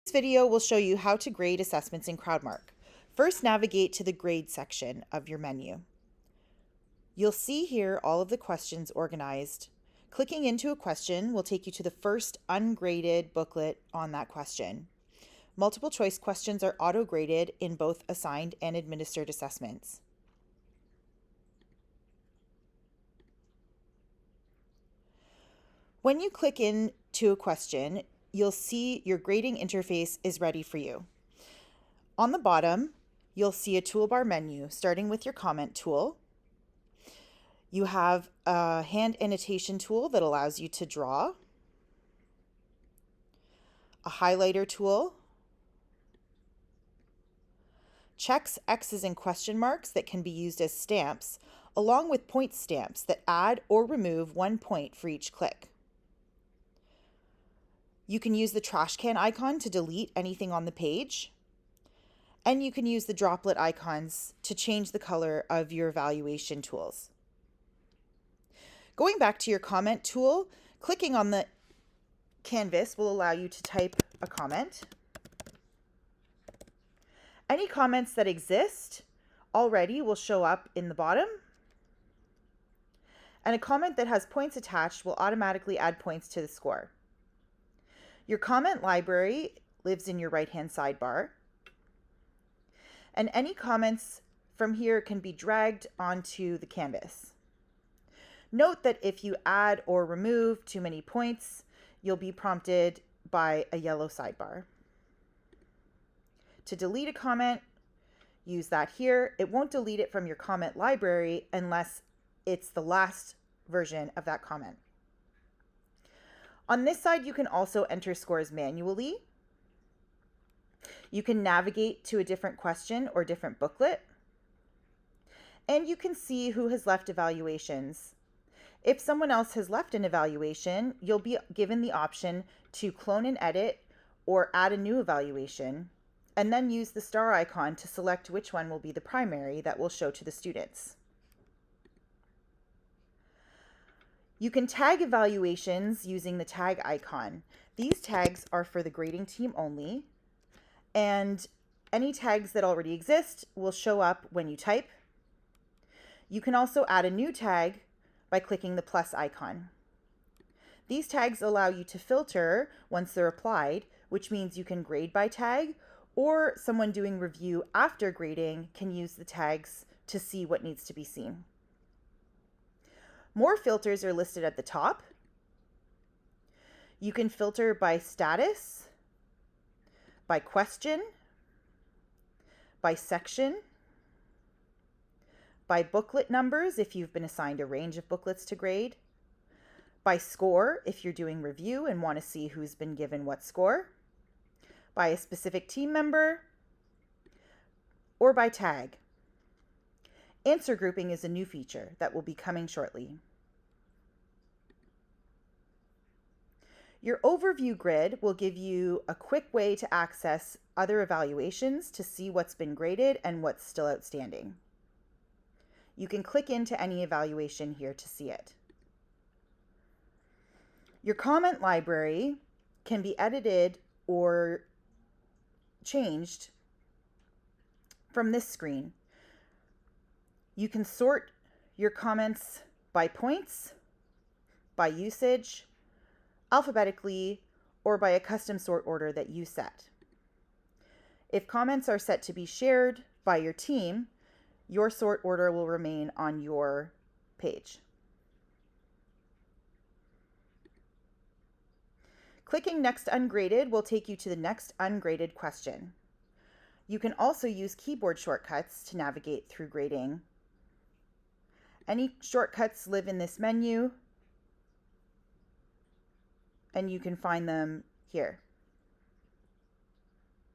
This video will show you how to grade assessments in Crowdmark. First, navigate to the grade section of your menu. You'll see here all of the questions organized. Clicking into a question will take you to the first ungraded booklet on that question. Multiple choice questions are auto-graded in both assigned and administered assessments. When you click into a question, you'll see your grading interface is ready for you. On the bottom, you'll see a toolbar menu starting with your comment tool. You have a hand annotation tool that allows you to draw, a highlighter tool, checks, X's, and question marks that can be used as stamps, along with point stamps that add or remove 1 point for each click. You can use the trash can icon to delete anything on the page, and you can use the droplet icons to change the color of your evaluation tools. Going back to your comment tool, clicking on the canvas will allow you to type a comment. Any comments that exist already will show up in the bottom, and a comment that has points attached will automatically add points to the score. Your comment library lives in your right-hand sidebar, and any comments from here can be dragged onto the canvas. Note that if you add or remove too many points, you'll be prompted by a yellow sidebar. To delete a comment, use that here. It won't delete it from your comment library unless it's the last version of that comment. On this side, you can also enter scores manually. You can navigate to a different question or different booklet. And you can see who has left evaluations. If someone else has left an evaluation, you'll be given the option to clone and edit or add a new evaluation, and then use the star icon to select which one will be the primary that will show to the students. You can tag evaluations using the tag icon. These tags are for the grading team only, and any tags that already exist will show up when you type. You can also add a new tag by clicking the plus icon. These tags allow you to filter once they're applied, which means you can grade by tag, or someone doing review after grading can use the tags to see what needs to be seen. More filters are listed at the top. You can filter by status, by question, by section, by booklet numbers if you've been assigned a range of booklets to grade, by score if you're doing review and want to see who's been given what score, by a specific team member, or by tag. Answer grouping is a new feature that will be coming shortly. Your overview grid will give you a quick way to access other evaluations to see what's been graded and what's still outstanding. You can click into any evaluation here to see it. Your comment library can be edited or changed from this screen. You can sort your comments by points, by usage, alphabetically, or by a custom sort order that you set. If comments are set to be shared by your team, your sort order will remain on your page. Clicking Next Ungraded will take you to the next ungraded question. You can also use keyboard shortcuts to navigate through grading. Any shortcuts live in this menu, and you can find them here.